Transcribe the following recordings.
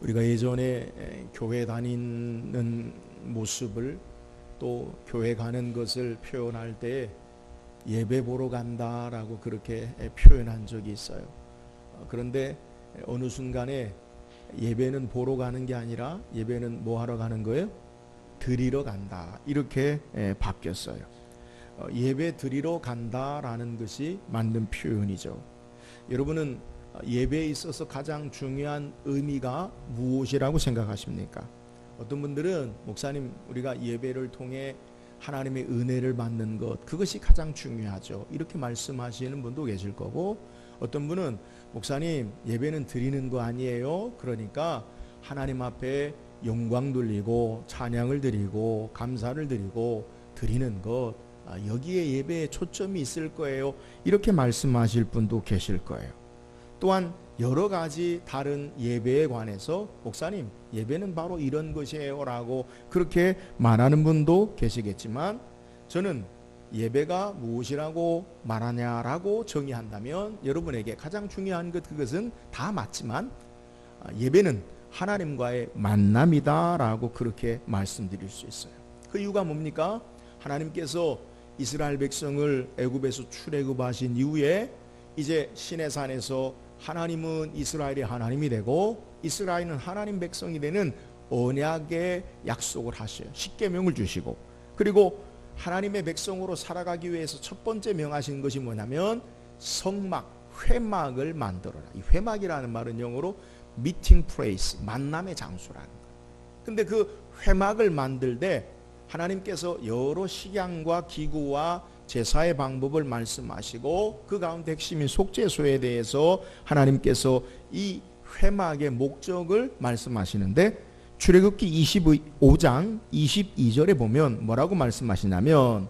우리가 예전에 교회 다니는 모습을 또 교회 가는 것을 표현할 때 예배 보러 간다라고 그렇게 표현한 적이 있어요. 그런데 어느 순간에 예배는 보러 가는 게 아니라 예배는 뭐 하러 가는 거예요? 드리러 간다. 이렇게 바뀌었어요. 예배 드리러 간다라는 것이 맞는 표현이죠. 여러분은 예배에 있어서 가장 중요한 의미가 무엇이라고 생각하십니까? 어떤 분들은 목사님, 우리가 예배를 통해 하나님의 은혜를 받는 것, 그것이 가장 중요하죠, 이렇게 말씀하시는 분도 계실 거고, 어떤 분은 목사님, 예배는 드리는 거 아니에요? 그러니까 하나님 앞에 영광 돌리고 찬양을 드리고 감사를 드리고 드리는 것, 여기에 예배에 초점이 있을 거예요, 이렇게 말씀하실 분도 계실 거예요. 또한 여러 가지 다른 예배에 관해서 목사님, 예배는 바로 이런 것이에요 라고 그렇게 말하는 분도 계시겠지만, 저는 예배가 무엇이라고 말하냐라고 정의한다면 여러분에게 가장 중요한 것, 그것은 다 맞지만 예배는 하나님과의 만남이다 라고 그렇게 말씀드릴 수 있어요. 그 이유가 뭡니까? 하나님께서 이스라엘 백성을 애굽에서 출애굽하신 이후에 이제 시내산에서 하나님은 이스라엘의 하나님이 되고 이스라엘은 하나님 백성이 되는 언약의 약속을 하셔요. 십계명을 주시고, 그리고 하나님의 백성으로 살아가기 위해서 첫 번째 명하신 것이 뭐냐면 성막, 회막을 만들어라. 이 회막이라는 말은 영어로 meeting place, 만남의 장소라는 거예요. 근데 그 회막을 만들 때 하나님께서 여러 식양과 기구와 제사의 방법을 말씀하시고, 그 가운데 핵심인 속죄소에 대해서 하나님께서 이 회막의 목적을 말씀하시는데, 출애굽기 25장 22절에 보면 뭐라고 말씀하시냐면,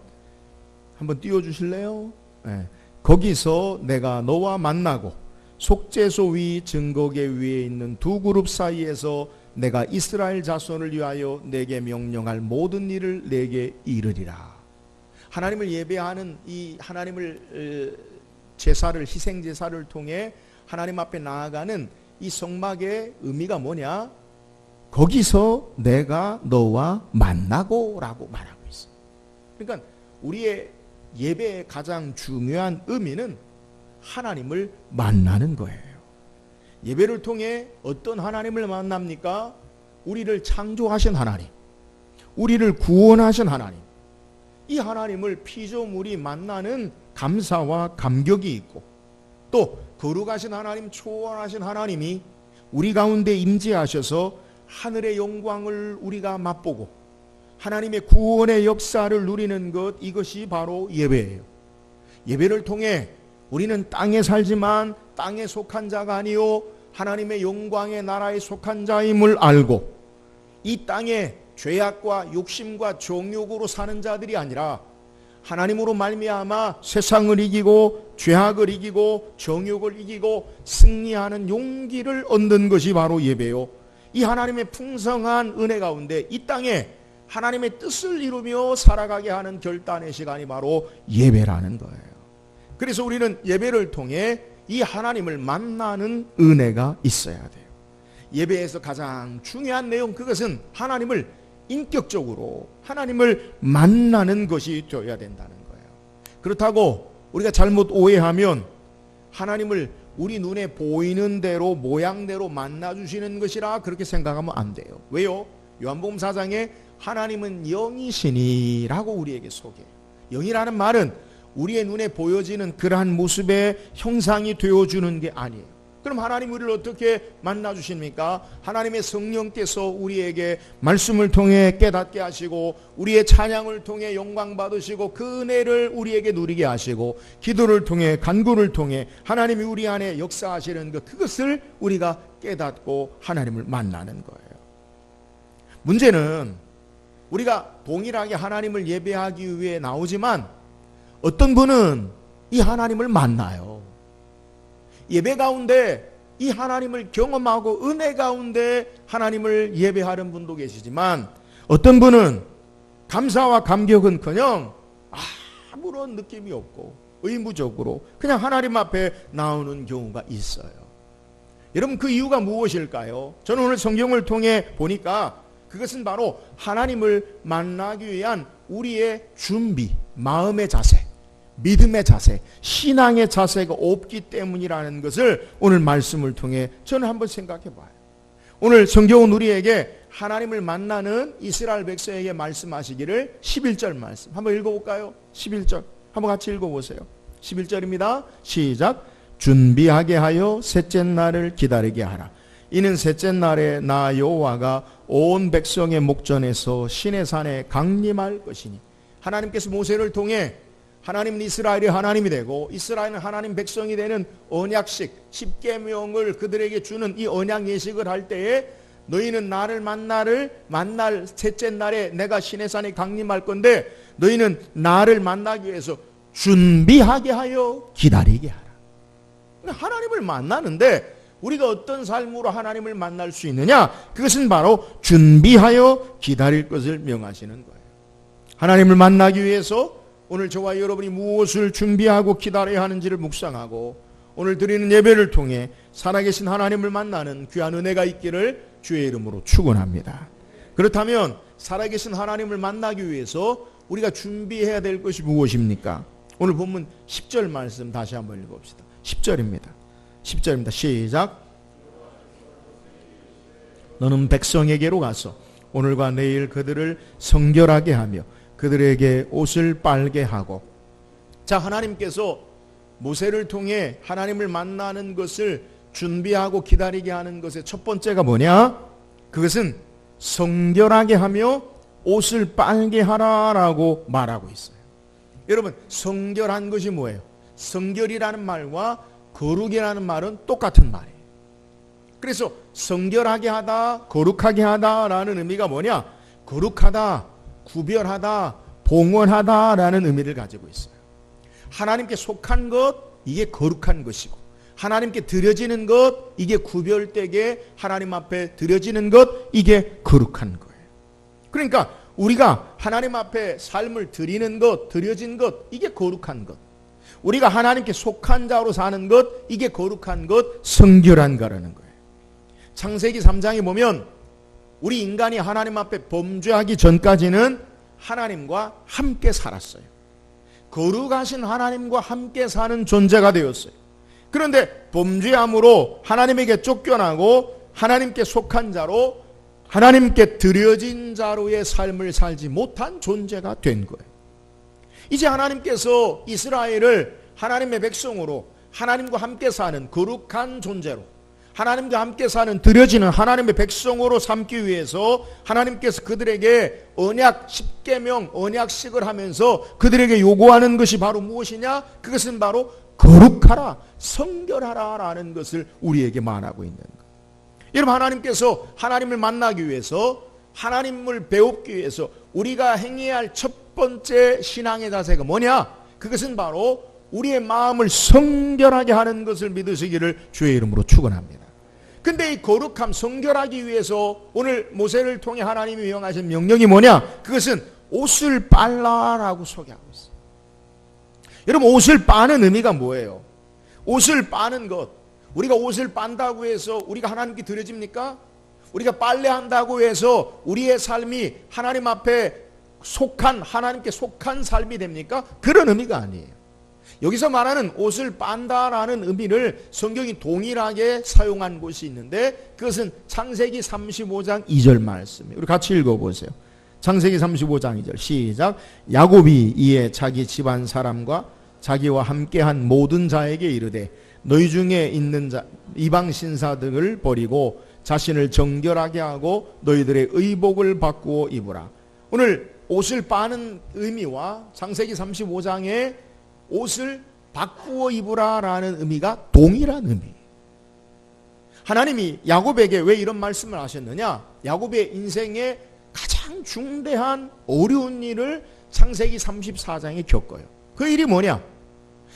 한번 띄워주실래요? 네. 거기서 내가 너와 만나고 속죄소 위 증거계 위에 있는 두 그룹 사이에서 내가 이스라엘 자손을 위하여 내게 명령할 모든 일을 내게 이르리라. 하나님을 예배하는 이 하나님을 제사를, 희생 제사를 통해 하나님 앞에 나아가는 이 성막의 의미가 뭐냐? 거기서 내가 너와 만나고 라고 말하고 있어. 그러니까 우리의 예배의 가장 중요한 의미는 하나님을 만나는 거예요. 예배를 통해 어떤 하나님을 만납니까? 우리를 창조하신 하나님, 우리를 구원하신 하나님, 이 하나님을 피조물이 만나는 감사와 감격이 있고, 또 거룩하신 하나님, 초월하신 하나님이 우리 가운데 임재하셔서 하늘의 영광을 우리가 맛보고 하나님의 구원의 역사를 누리는 것, 이것이 바로 예배예요. 예배를 통해 우리는 땅에 살지만 땅에 속한 자가 아니요 하나님의 영광의 나라에 속한 자임을 알고, 이 땅에 죄악과 욕심과 정욕으로 사는 자들이 아니라 하나님으로 말미암아 세상을 이기고 죄악을 이기고 정욕을 이기고 승리하는 용기를 얻는 것이 바로 예배요, 이 하나님의 풍성한 은혜 가운데 이 땅에 하나님의 뜻을 이루며 살아가게 하는 결단의 시간이 바로 예배라는 거예요. 그래서 우리는 예배를 통해 이 하나님을 만나는 은혜가 있어야 돼요. 예배에서 가장 중요한 내용, 그것은 하나님을 인격적으로 하나님을 만나는 것이 되어야 된다는 거예요. 그렇다고 우리가 잘못 오해하면 하나님을 우리 눈에 보이는 대로 모양대로 만나주시는 것이라 그렇게 생각하면 안 돼요. 왜요? 요한복음 4장에 하나님은 영이시니라고 우리에게 소개해요. 영이라는 말은 우리의 눈에 보여지는 그러한 모습의 형상이 되어주는 게 아니에요. 그럼 하나님 우리를 어떻게 만나주십니까? 하나님의 성령께서 우리에게 말씀을 통해 깨닫게 하시고, 우리의 찬양을 통해 영광 받으시고, 그 은혜를 우리에게 누리게 하시고, 기도를 통해 간구를 통해 하나님이 우리 안에 역사하시는 것, 그것을 우리가 깨닫고 하나님을 만나는 거예요. 문제는 우리가 동일하게 하나님을 예배하기 위해 나오지만 어떤 분은 이 하나님을 만나요. 예배 가운데 이 하나님을 경험하고 은혜 가운데 하나님을 예배하는 분도 계시지만, 어떤 분은 감사와 감격은커녕 아무런 느낌이 없고 의무적으로 그냥 하나님 앞에 나오는 경우가 있어요. 여러분 그 이유가 무엇일까요? 저는 오늘 성경을 통해 보니까 그것은 바로 하나님을 만나기 위한 우리의 준비, 마음의 자세, 믿음의 자세, 신앙의 자세가 없기 때문이라는 것을 오늘 말씀을 통해 저는 한번 생각해 봐요. 오늘 성경은 우리에게 하나님을 만나는 이스라엘 백성에게 말씀하시기를 11절 말씀 한번 읽어볼까요? 11절 한번 같이 읽어보세요. 11절입니다. 시작. 준비하게 하여 셋째 날을 기다리게 하라. 이는 셋째 날에 나 여호와가 온 백성의 목전에서 시내 산에 강림할 것이니. 하나님께서 모세를 통해 하나님은 이스라엘이 하나님이 되고 이스라엘은 하나님 백성이 되는 언약식 10계명을 그들에게 주는 이 언약 예식을 할 때에 너희는 나를 만날 셋째 날에 내가 시내산에 강림할 건데 너희는 나를 만나기 위해서 준비하게 하여 기다리게 하라. 하나님을 만나는데 우리가 어떤 삶으로 하나님을 만날 수 있느냐? 그것은 바로 준비하여 기다릴 것을 명하시는 거예요. 하나님을 만나기 위해서 오늘 저와 여러분이 무엇을 준비하고 기다려야 하는지를 묵상하고 오늘 드리는 예배를 통해 살아계신 하나님을 만나는 귀한 은혜가 있기를 주의 이름으로 축원합니다. 그렇다면 살아계신 하나님을 만나기 위해서 우리가 준비해야 될 것이 무엇입니까? 오늘 본문 10절 말씀 다시 한번 읽어봅시다. 10절입니다. 시작. 너는 백성에게로 가서 오늘과 내일 그들을 성결하게 하며 그들에게 옷을 빨게 하고. 자, 하나님께서 모세를 통해 하나님을 만나는 것을 준비하고 기다리게 하는 것의 첫 번째가 뭐냐? 그것은 성결하게 하며 옷을 빨게 하라라고 말하고 있어요. 여러분, 성결한 것이 뭐예요? 성결이라는 말과 거룩이라는 말은 똑같은 말이에요. 그래서 성결하게 하다, 거룩하게 하다라는 의미가 뭐냐? 거룩하다, 구별하다, 봉헌하다라는 의미를 가지고 있어요. 하나님께 속한 것, 이게 거룩한 것이고 하나님께 드려지는 것, 이게 구별되게 하나님 앞에 드려지는 것, 이게 거룩한 거예요. 그러니까 우리가 하나님 앞에 삶을 드리는 것, 드려진 것, 이게 거룩한 것. 우리가 하나님께 속한 자로 사는 것, 이게 거룩한 것, 성결한 거라는 거예요. 창세기 3장에 보면 우리 인간이 하나님 앞에 범죄하기 전까지는 하나님과 함께 살았어요. 거룩하신 하나님과 함께 사는 존재가 되었어요. 그런데 범죄함으로 하나님에게 쫓겨나고 하나님께 속한 자로 하나님께 드려진 자로의 삶을 살지 못한 존재가 된 거예요. 이제 하나님께서 이스라엘을 하나님의 백성으로 하나님과 함께 사는 거룩한 존재로 하나님과 함께 사는 드려지는 하나님의 백성으로 삼기 위해서 하나님께서 그들에게 언약 10계명 언약식을 하면서 그들에게 요구하는 것이 바로 무엇이냐? 그것은 바로 거룩하라, 성결하라 라는 것을 우리에게 말하고 있는 거예요. 여러분, 하나님께서 하나님을 만나기 위해서 하나님을 배우기 위해서 우리가 행해야 할 첫 번째 신앙의 자세가 뭐냐? 그것은 바로 우리의 마음을 성결하게 하는 것을 믿으시기를 주의 이름으로 축원합니다. 근데 이 거룩함, 성결하기 위해서 오늘 모세를 통해 하나님이 명하신 명령이 뭐냐? 그것은 옷을 빨라라고 소개하고 있어요. 여러분, 옷을 빠는 의미가 뭐예요? 옷을 빠는 것, 우리가 옷을 빤다고 해서 우리가 하나님께 드려집니까? 우리가 빨래한다고 해서 우리의 삶이 하나님 앞에 속한, 하나님께 속한 삶이 됩니까? 그런 의미가 아니에요. 여기서 말하는 옷을 빤다라는 의미를 성경이 동일하게 사용한 곳이 있는데 그것은 창세기 35장 2절 말씀이에요. 우리 같이 읽어보세요. 창세기 35장 2절 시작. 야곱이 이에 자기 집안 사람과 자기와 함께한 모든 자에게 이르되 너희 중에 있는 자 이방 신사들을 버리고 자신을 정결하게 하고 너희들의 의복을 바꾸어 입으라. 오늘 옷을 빠는 의미와 창세기 35장의 옷을 바꾸어 입으라라는 의미가 동일한 의미예요. 하나님이 야곱에게 왜 이런 말씀을 하셨느냐? 야곱의 인생에 가장 중대한 어려운 일을 창세기 34장에 겪어요. 그 일이 뭐냐?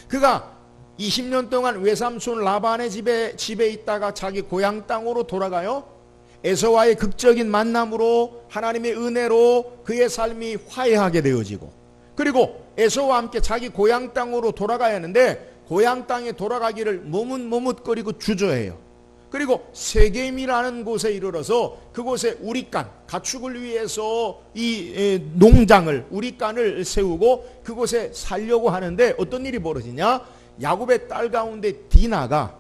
그가 20년 동안 외삼촌 라반의 집에 있다가 자기 고향 땅으로 돌아가요. 에서와의 극적인 만남으로 하나님의 은혜로 그의 삶이 화해하게 되어지고 그리고 에서와 함께 자기 고향 땅으로 돌아가야 하는데 고향 땅에 돌아가기를 머뭇머뭇거리고 주저해요. 그리고 세겜이라는 곳에 이르러서 그곳에 우리간, 가축을 위해서 이 농장을, 우리간을 세우고 그곳에 살려고 하는데 어떤 일이 벌어지냐? 야곱의 딸 가운데 디나가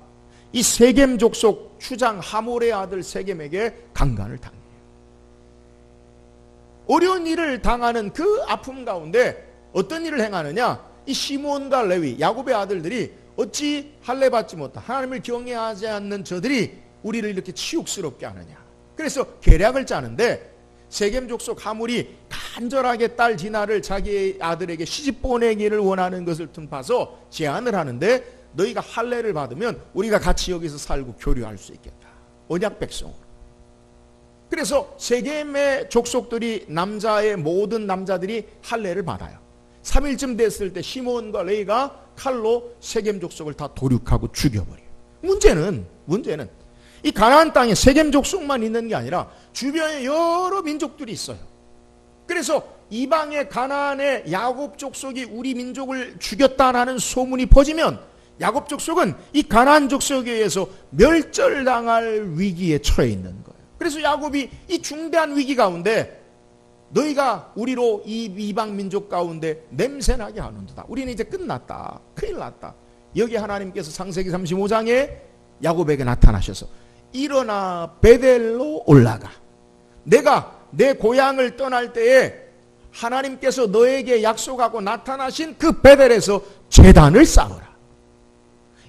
이 세겜 족속 추장 하몰의 아들 세겜에게 강간을 당해요. 어려운 일을 당하는 그 아픔 가운데 어떤 일을 행하느냐? 이 시몬과 레위, 야곱의 아들들이 어찌 할례 받지 못한 하나님을 경외하지 않는 저들이 우리를 이렇게 치욕스럽게 하느냐. 그래서 계략을 짜는데 세겜 족속 하몰이 간절하게 딸 디나를 자기의 아들에게 시집 보내기를 원하는 것을 틈타서 제안을 하는데 너희가 할례를 받으면 우리가 같이 여기서 살고 교류할 수 있겠다. 언약 백성으로. 그래서 세겜의 족속들이 남자의 모든 남자들이 할례를 받아요. 3일쯤 됐을 때 시몬과 레위가 칼로 세겜 족속을 다 도륙하고 죽여버려요. 문제는 이 가나안 땅에 세겜 족속만 있는 게 아니라 주변에 여러 민족들이 있어요. 그래서 이방의 가나안의 야곱 족속이 우리 민족을 죽였다라는 소문이 퍼지면 야곱 족속은 이 가나안 족속에 의해서 멸절당할 위기에 처해 있는 거예요. 그래서 야곱이 이 중대한 위기 가운데 너희가 우리로 이 이방 민족 가운데 냄새나게 하는도다. 우리는 이제 끝났다. 큰일 났다. 여기 하나님께서 창세기 35장에 야곱에게 나타나셔서 일어나 베델로 올라가. 내가 내 고향을 떠날 때에 하나님께서 너에게 약속하고 나타나신 그 베델에서 제단을 쌓으라.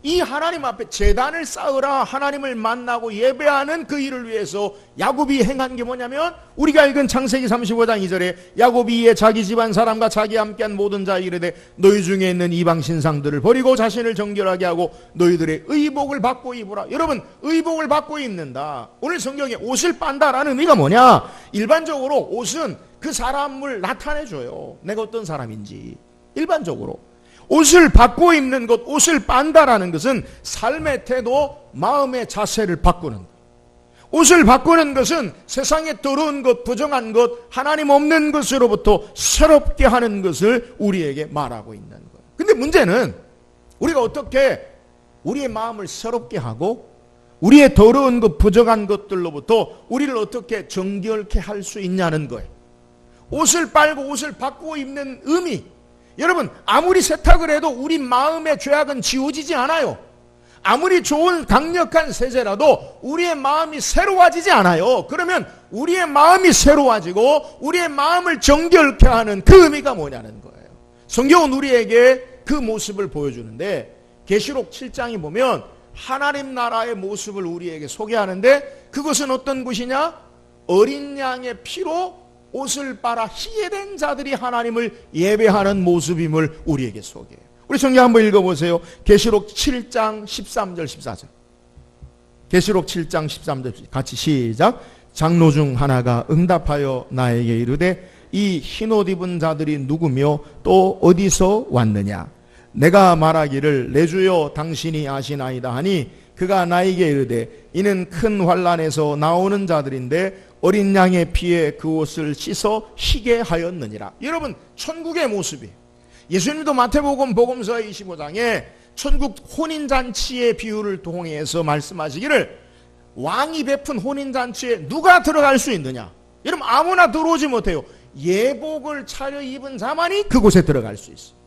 이 하나님 앞에 제단을 쌓으라. 하나님을 만나고 예배하는 그 일을 위해서 야곱이 행한 게 뭐냐면 우리가 읽은 창세기 35장 2절에 야곱이 이에 자기 집안 사람과 자기 함께한 모든 자에게 이르되 너희 중에 있는 이방 신상들을 버리고 자신을 정결하게 하고 너희들의 의복을 받고 입으라. 여러분, 의복을 받고 입는다. 오늘 성경에 옷을 빤다라는 의미가 뭐냐? 일반적으로 옷은 그 사람을 나타내줘요. 내가 어떤 사람인지. 일반적으로 옷을 바꿔 입는 것, 옷을 빤다라는 것은 삶의 태도, 마음의 자세를 바꾸는 것. 옷을 바꾸는 것은 세상에 더러운 것, 부정한 것, 하나님 없는 것으로부터 새롭게 하는 것을 우리에게 말하고 있는 거예요. 근데 문제는 우리가 어떻게 우리의 마음을 새롭게 하고 우리의 더러운 것, 부정한 것들로부터 우리를 어떻게 정결케 할 수 있냐는 거예요. 옷을 빨고 옷을 바꾸어 입는 의미, 여러분, 아무리 세탁을 해도 우리 마음의 죄악은 지워지지 않아요. 아무리 좋은 강력한 세제라도 우리의 마음이 새로워지지 않아요. 그러면 우리의 마음이 새로워지고 우리의 마음을 정결케 하는 그 의미가 뭐냐는 거예요. 성경은 우리에게 그 모습을 보여주는데 계시록 7장에 보면 하나님 나라의 모습을 우리에게 소개하는데 그것은 어떤 곳이냐? 어린 양의 피로 옷을 빨아 희게 된 자들이 하나님을 예배하는 모습임을 우리에게 소개해요. 우리 성경 한번 읽어보세요. 계시록 7장 13절 14절. 계시록 7장 13절 같이 시작. 장로 중 하나가 응답하여 나에게 이르되 이 흰옷 입은 자들이 누구며 또 어디서 왔느냐? 내가 말하기를 내 주여 당신이 아시나이다 하니 그가 나에게 이르되 이는 큰 환난에서 나오는 자들인데 어린 양의 피에 그 옷을 씻어 희게 하였느니라. 여러분, 천국의 모습이에요. 예수님도 마태복음 복음서 25장에 천국 혼인잔치의 비유를 통해서 말씀하시기를 왕이 베푼 혼인잔치에 누가 들어갈 수 있느냐? 여러분, 아무나 들어오지 못해요. 예복을 차려입은 자만이 그곳에 들어갈 수 있어요.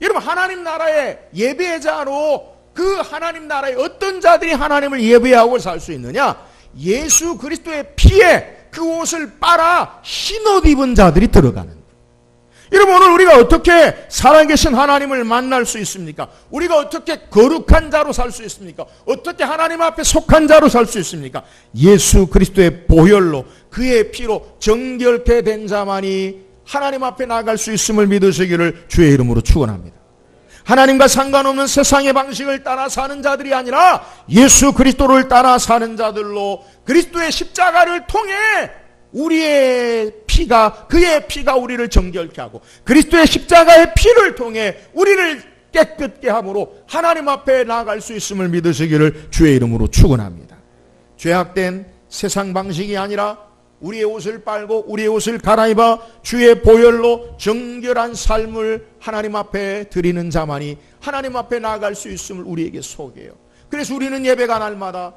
여러분, 하나님 나라의 예배자로 그 하나님 나라의 어떤 자들이 하나님을 예배하고 살 수 있느냐? 예수 그리스도의 피에 그 옷을 빨아 흰옷 입은 자들이 들어가는 거예요. 여러분, 오늘 우리가 어떻게 살아계신 하나님을 만날 수 있습니까? 우리가 어떻게 거룩한 자로 살 수 있습니까? 어떻게 하나님 앞에 속한 자로 살 수 있습니까? 예수 그리스도의 보혈로 그의 피로 정결케 된 자만이 하나님 앞에 나갈 수 있음을 믿으시기를 주의 이름으로 축원합니다. 하나님과 상관없는 세상의 방식을 따라 사는 자들이 아니라 예수 그리스도를 따라 사는 자들로 그리스도의 십자가를 통해 우리의 피가, 그의 피가 우리를 정결케 하고 그리스도의 십자가의 피를 통해 우리를 깨끗게 함으로 하나님 앞에 나아갈 수 있음을 믿으시기를 주의 이름으로 축원합니다. 죄악된 세상 방식이 아니라 우리의 옷을 빨고 우리의 옷을 갈아입어 주의 보혈로 정결한 삶을 하나님 앞에 드리는 자만이 하나님 앞에 나아갈 수 있음을 우리에게 소개해요. 그래서 우리는 예배가 날마다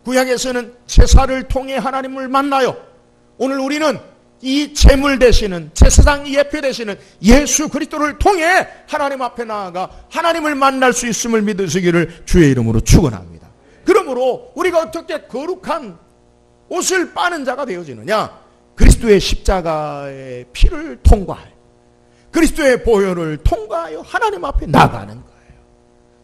구약에서는 제사를 통해 하나님을 만나요. 오늘 우리는 이 제물 되시는, 제사장 예표 되시는 예수 그리스도를 통해 하나님 앞에 나아가 하나님을 만날 수 있음을 믿으시기를 주의 이름으로 축원합니다. 그러므로 우리가 어떻게 거룩한 옷을 빠는 자가 되어지느냐? 그리스도의 십자가의 피를 통과할, 그리스도의 보혈을 통과하여 하나님 앞에 나가는 거예요.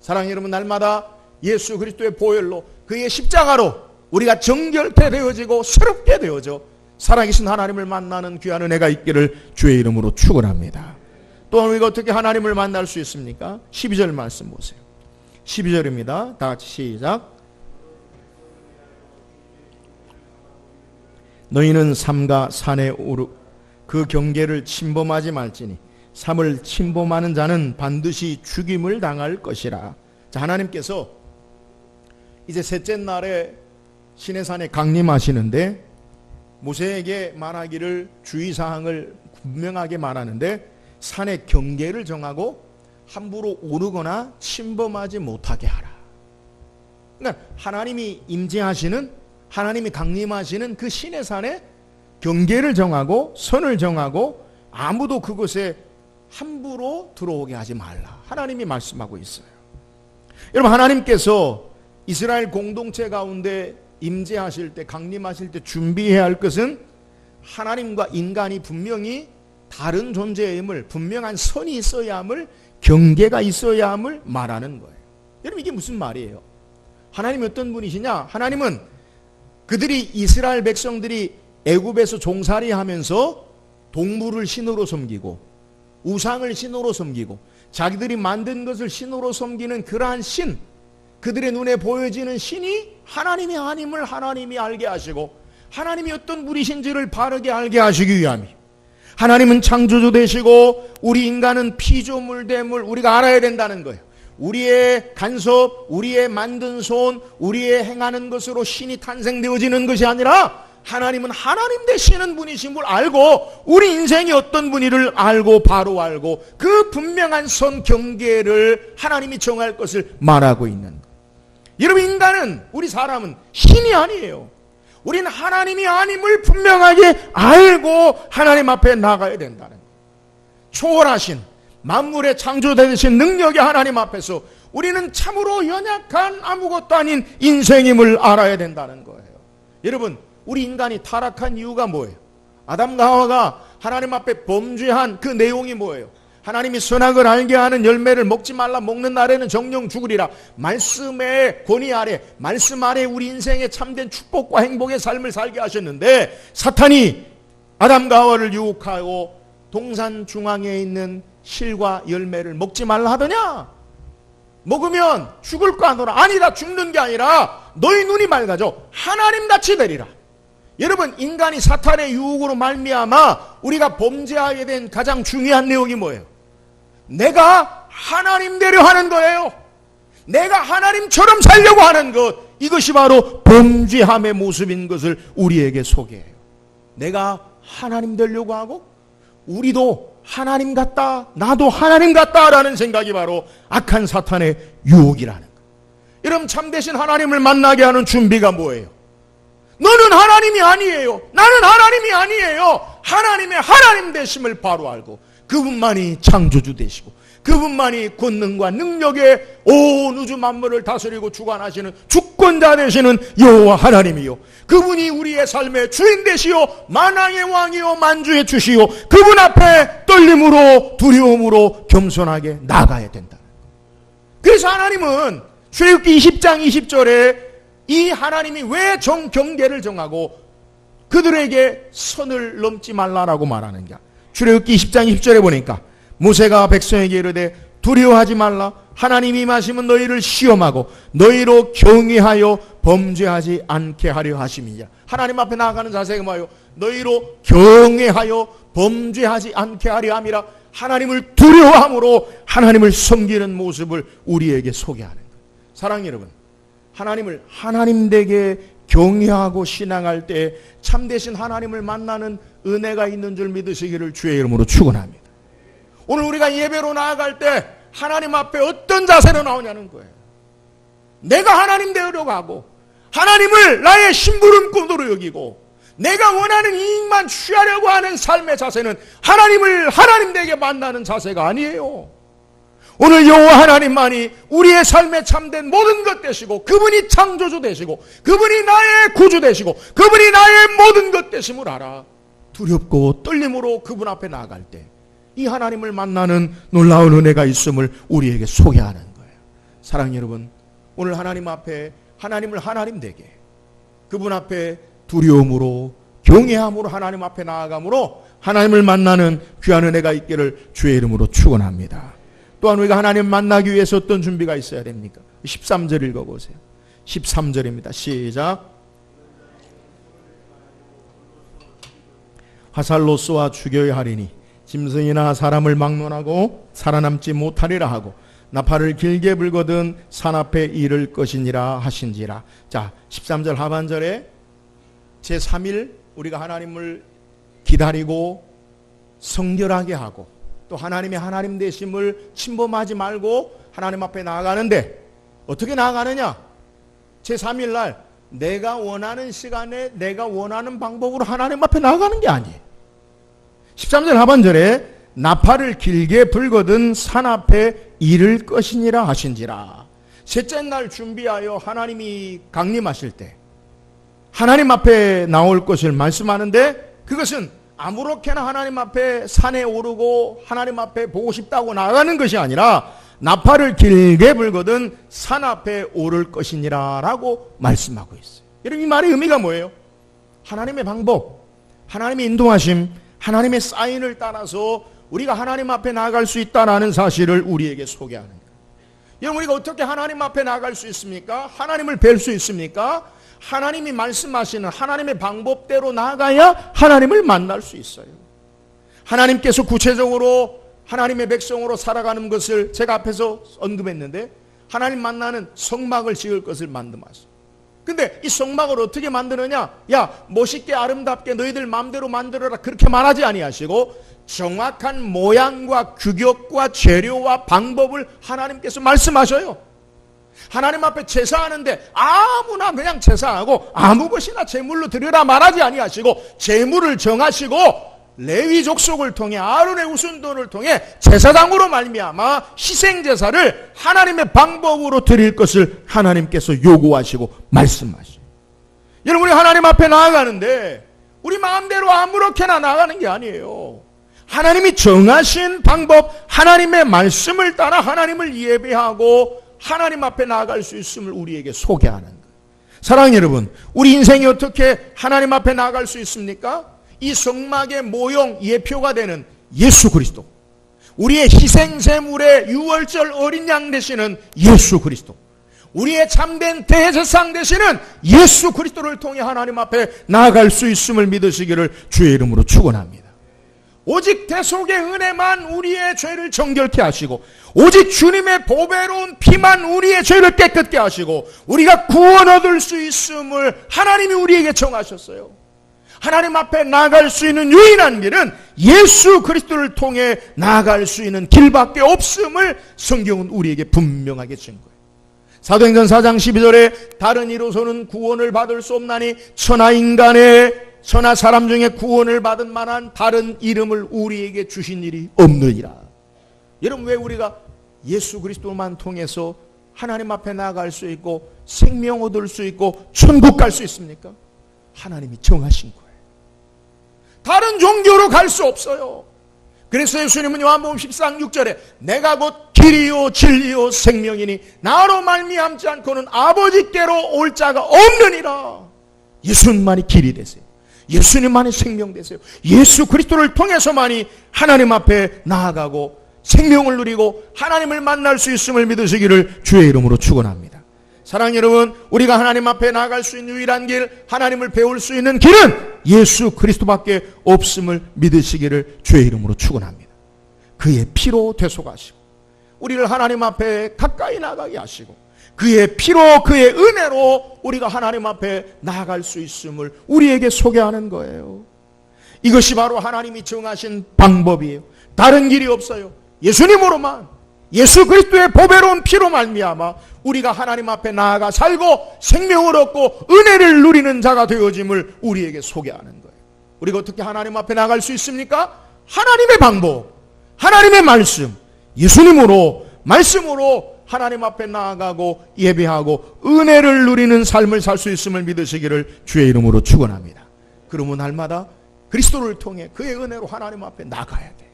사랑하는 여러분, 날마다 예수 그리스도의 보혈로, 그의 십자가로 우리가 정결케 되어지고 새롭게 되어져 살아계신 하나님을 만나는 귀한 은혜가 있기를 주의 이름으로 축원합니다. 또한 우리가 어떻게 하나님을 만날 수 있습니까? 12절 말씀 보세요. 12절입니다. 다 같이 시작. 너희는 삼가 산에 오르 그 경계를 침범하지 말지니 삼을 침범하는 자는 반드시 죽임을 당할 것이라. 자, 하나님께서 이제 셋째 날에 시내산에 강림하시는데 모세에게 말하기를 주의사항을 분명하게 말하는데 산의 경계를 정하고 함부로 오르거나 침범하지 못하게 하라. 그러니까 하나님이 임재하시는, 하나님이 강림하시는 그 시내산에 경계를 정하고 선을 정하고 아무도 그곳에 함부로 들어오게 하지 말라. 하나님이 말씀하고 있어요. 여러분, 하나님께서 이스라엘 공동체 가운데 임재하실 때, 강림하실 때 준비해야 할 것은 하나님과 인간이 분명히 다른 존재임을, 분명한 선이 있어야 함을, 경계가 있어야 함을 말하는 거예요. 여러분, 이게 무슨 말이에요? 하나님이 어떤 분이시냐? 하나님은 그들이, 이스라엘 백성들이 애굽에서 종살이 하면서 동물을 신으로 섬기고 우상을 신으로 섬기고 자기들이 만든 것을 신으로 섬기는 그러한 신, 그들의 눈에 보여지는 신이 하나님이 아님을 하나님이 알게 하시고 하나님이 어떤 분이신지를 바르게 알게 하시기 위함이, 하나님은 창조주 되시고 우리 인간은 피조물됨을 우리가 알아야 된다는 거예요. 우리의 간섭, 우리의 만든 손, 우리의 행하는 것으로 신이 탄생되어지는 것이 아니라 하나님은 하나님 되시는 분이신 걸 알고 우리 인생이 어떤 분이를 알고 바로 알고 그 분명한 선 경계를 하나님이 정할 것을 말하고 있는 거예요. 여러분, 인간은, 우리 사람은 신이 아니에요. 우리는 하나님이 아님을 분명하게 알고 하나님 앞에 나가야 된다는 거예요. 초월하신 만물의 창조되신 능력의 하나님 앞에서 우리는 참으로 연약한 아무것도 아닌 인생임을 알아야 된다는 거예요. 여러분, 우리 인간이 타락한 이유가 뭐예요? 아담과 하와가 하나님 앞에 범죄한 그 내용이 뭐예요? 하나님이 선악을 알게 하는 열매를 먹지 말라, 먹는 날에는 정령 죽으리라. 말씀의 권위 아래, 말씀 아래 우리 인생의 참된 축복과 행복의 삶을 살게 하셨는데 사탄이 아담과 하와를 유혹하고 동산 중앙에 있는 실과 열매를 먹지 말라 하더냐? 먹으면 죽을 거 아노라. 아니다, 죽는 게 아니라 너희 눈이 맑아져 하나님같이 되리라. 여러분, 인간이 사탄의 유혹으로 말미암아 우리가 범죄하게 된 가장 중요한 내용이 뭐예요? 내가 하나님대로 하는 거예요. 내가 하나님처럼 살려고 하는 것, 이것이 바로 범죄함의 모습인 것을 우리에게 소개해요. 내가 하나님 되려고 하고 우리도 하나님 같다, 나도 하나님 같다라는 생각이 바로 악한 사탄의 유혹이라는 것. 여러분, 참되신 하나님을 만나게 하는 준비가 뭐예요? 너는 하나님이 아니에요, 나는 하나님이 아니에요. 하나님의 하나님 되심을 바로 알고 그분만이 창조주 되시고 그분만이 권능과 능력의 온 우주 만물을 다스리고 주관하시는 주권자 되시는 여호와 하나님이요, 그분이 우리의 삶의 주인 되시오, 만왕의 왕이요 만주의 주시오. 그분 앞에 떨림으로 두려움으로 겸손하게 나가야 된다. 그래서 하나님은 출애굽기 20장 20절에 이 하나님이 왜 경계를 정하고 그들에게 선을 넘지 말라라고 말하는가? 출애굽기 20장 20절에 보니까 모세가 백성에게 이르되 두려워하지 말라, 하나님이 임하시면 너희를 시험하고 너희로 경외하여 범죄하지 않게 하려 하심이냐. 하나님 앞에 나아가는 자세가 뭐예요? 너희로 경외하여 범죄하지 않게 하려 함이라. 하나님을 두려워함으로 하나님을 섬기는 모습을 우리에게 소개하는 거예요. 사랑하는 여러분, 하나님을 하나님되게 경외하고 신앙할 때 참되신 하나님을 만나는 은혜가 있는 줄 믿으시기를 주의 이름으로 축원합니다. 오늘 우리가 예배로 나아갈 때 하나님 앞에 어떤 자세로 나오냐는 거예요. 내가 하나님 되려고 하고 하나님을 나의 심부름꾼으로 여기고 내가 원하는 이익만 취하려고 하는 삶의 자세는 하나님을 하나님 되게 만나는 자세가 아니에요. 오늘 여호와 하나님만이 우리의 삶에 참된 모든 것 되시고 그분이 창조주 되시고 그분이 나의 구주 되시고 그분이 나의 모든 것 되심을 알아 두렵고 떨림으로 그분 앞에 나아갈 때 이 하나님을 만나는 놀라운 은혜가 있음을 우리에게 소개하는 거예요. 사랑하는 여러분, 오늘 하나님 앞에 하나님을 하나님 되게 그분 앞에 두려움으로 경외함으로 하나님 앞에 나아감으로 하나님을 만나는 귀한 은혜가 있기를 주의 이름으로 축원합니다. 또한 우리가 하나님 만나기 위해서 어떤 준비가 있어야 됩니까? 13절 읽어보세요. 13절입니다. 시작. 화살로 쏘아 죽여야 하리니 짐승이나 사람을 막론하고 살아남지 못하리라 하고 나팔을 길게 불거든 산 앞에 이를 것이니라 하신지라. 자, 13절 하반절에 제3일 우리가 하나님을 기다리고 성결하게 하고 또 하나님의 하나님 되심을 침범하지 말고 하나님 앞에 나아가는데 어떻게 나아가느냐? 제3일 날 내가 원하는 시간에 내가 원하는 방법으로 하나님 앞에 나아가는 게 아니에요. 13절 하반절에 나팔을 길게 불거든 산 앞에 이를 것이니라 하신지라. 셋째 날 준비하여 하나님이 강림하실 때 하나님 앞에 나올 것을 말씀하는데 그것은 아무렇게나 하나님 앞에 산에 오르고 하나님 앞에 보고 싶다고 나가는 것이 아니라 나팔을 길게 불거든 산 앞에 오를 것이니라 라고 말씀하고 있어요. 여러분, 이 말의 의미가 뭐예요? 하나님의 방법, 하나님의 인도하심, 하나님의 사인을 따라서 우리가 하나님 앞에 나아갈 수 있다는 사실을 우리에게 소개하는 거예요. 여러분, 우리가 어떻게 하나님 앞에 나아갈 수 있습니까? 하나님을 뵐 수 있습니까? 하나님이 말씀하시는 하나님의 방법대로 나아가야 하나님을 만날 수 있어요. 하나님께서 구체적으로 하나님의 백성으로 살아가는 것을 제가 앞에서 언급했는데 하나님 만나는 성막을 지을 것을 말씀하셨어요. 근데 이 성막을 어떻게 만드느냐? 야, 멋있게 아름답게 너희들 마음대로 만들어라 그렇게 말하지 아니하시고 정확한 모양과 규격과 재료와 방법을 하나님께서 말씀하셔요. 하나님 앞에 제사하는데 아무나 그냥 제사하고 아무 것이나 제물로 드려라 말하지 아니하시고 제물을 정하시고 레위 족속을 통해 아론의 우선도를 통해 제사장으로 말미암아 희생제사를 하나님의 방법으로 드릴 것을 하나님께서 요구하시고 말씀하시고 여러분, 우리 하나님 앞에 나아가는데 우리 마음대로 아무렇게나 나아가는 게 아니에요. 하나님이 정하신 방법, 하나님의 말씀을 따라 하나님을 예배하고 하나님 앞에 나아갈 수 있음을 우리에게 소개하는 거예요. 사랑하는 여러분, 우리 인생이 어떻게 하나님 앞에 나아갈 수 있습니까? 이 성막의 모형 예표가 되는 예수 그리스도, 우리의 희생제물의 유월절 어린 양 되시는 예수 그리스도, 우리의 참된 대제사장 되시는 예수 그리스도를 통해 하나님 앞에 나아갈 수 있음을 믿으시기를 주의 이름으로 축원합니다. 오직 대속의 은혜만 우리의 죄를 정결케 하시고 오직 주님의 보배로운 피만 우리의 죄를 깨끗게 하시고 우리가 구원 얻을 수 있음을 하나님이 우리에게 정하셨어요. 하나님 앞에 나아갈 수 있는 유일한 길은 예수 그리스도를 통해 나아갈 수 있는 길밖에 없음을 성경은 우리에게 분명하게 증거해요. 사도행전 4장 12절에 다른 이로서는 구원을 받을 수 없나니 천하 사람 중에 구원을 받은 만한 다른 이름을 우리에게 주신 일이 없느니라. 여러분, 왜 우리가 예수 그리스도만 통해서 하나님 앞에 나아갈 수 있고 생명 얻을 수 있고 천국 갈 수 있습니까? 하나님이 정하신 거예요. 다른 종교로 갈 수 없어요. 그래서 예수님은 요한복음 14장 6절에 내가 곧 길이요 진리요 생명이니 나로 말미암지 않고는 아버지께로 올 자가 없느니라. 예수님만이 길이 되세요. 예수님만이 생명 되세요. 예수 그리스도를 통해서만이 하나님 앞에 나아가고 생명을 누리고 하나님을 만날 수 있음을 믿으시기를 주의 이름으로 축원합니다. 사랑하는 여러분, 우리가 하나님 앞에 나아갈 수 있는 유일한 길, 하나님을 배울 수 있는 길은 예수 그리스도밖에 없음을 믿으시기를 주의 이름으로 축원합니다. 그의 피로 되속하시고 우리를 하나님 앞에 가까이 나가게 하시고 그의 피로 그의 은혜로 우리가 하나님 앞에 나아갈 수 있음을 우리에게 소개하는 거예요. 이것이 바로 하나님이 정하신 방법이에요. 다른 길이 없어요. 예수님으로만, 예수 그리스도의 보배로운 피로 말미암아 우리가 하나님 앞에 나아가 살고 생명을 얻고 은혜를 누리는 자가 되어짐을 우리에게 소개하는 거예요. 우리가 어떻게 하나님 앞에 나아갈 수 있습니까? 하나님의 방법, 하나님의 말씀, 예수님으로 말씀으로 하나님 앞에 나아가고 예배하고 은혜를 누리는 삶을 살 수 있음을 믿으시기를 주의 이름으로 축원합니다. 그러면 날마다 그리스도를 통해 그의 은혜로 하나님 앞에 나가야 돼요.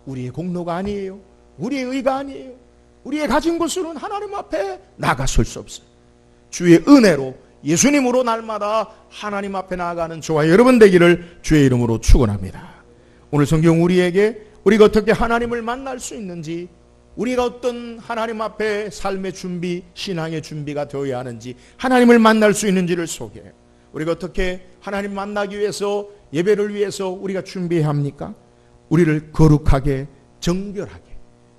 우리의 공로가 아니에요. 우리의 의가 아니에요. 우리의 가진 것으로는 하나님 앞에 나가설 수 없어요. 주의 은혜로 예수님으로 날마다 하나님 앞에 나아가는 저와 여러분 되기를 주의 이름으로 축원합니다. 오늘 성경 우리에게 우리가 어떻게 하나님을 만날 수 있는지, 우리가 어떤 하나님 앞에 삶의 준비, 신앙의 준비가 되어야 하는지, 하나님을 만날 수 있는지를 소개해요. 우리가 어떻게 하나님 만나기 위해서, 예배를 위해서 우리가 준비해야 합니까? 우리를 거룩하게, 정결하게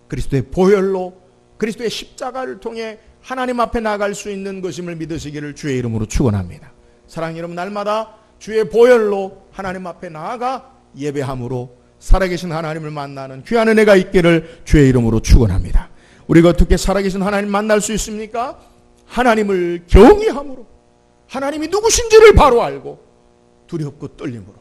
그리스도의 보혈로, 그리스도의 십자가를 통해 하나님 앞에 나갈 수 있는 것임을 믿으시기를 주의 이름으로 축원합니다. 사랑하는 여러분, 날마다 주의 보혈로 하나님 앞에 나아가 예배함으로 살아계신 하나님을 만나는 귀한 은혜가 있기를 주의 이름으로 축원합니다. 우리가 어떻게 살아계신 하나님 만날 수 있습니까? 하나님을 경외함으로, 하나님이 누구신지를 바로 알고 두렵고 떨림으로,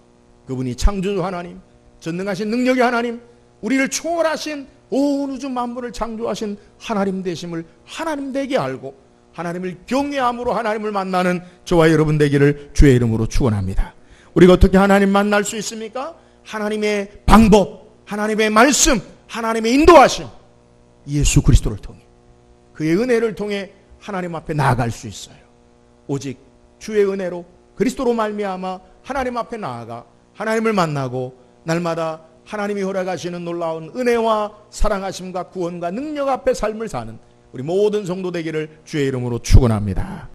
그분이 창조주 하나님, 전능하신 능력의 하나님, 우리를 초월하신 온 우주 만물을 창조하신 하나님 되심을 하나님 되게 알고 하나님을 경외함으로 하나님을 만나는 저와 여러분 되기를 주의 이름으로 축원합니다. 우리가 어떻게 하나님 만날 수 있습니까? 하나님의 방법, 하나님의 말씀, 하나님의 인도하심, 예수 그리스도를 통해, 그의 은혜를 통해 하나님 앞에 나아갈 수 있어요. 오직 주의 은혜로 그리스도로 말미암아 하나님 앞에 나아가 하나님을 만나고 날마다 하나님이 허락하시는 놀라운 은혜와 사랑하심과 구원과 능력 앞에 삶을 사는 우리 모든 성도 되기를 주의 이름으로 축원합니다.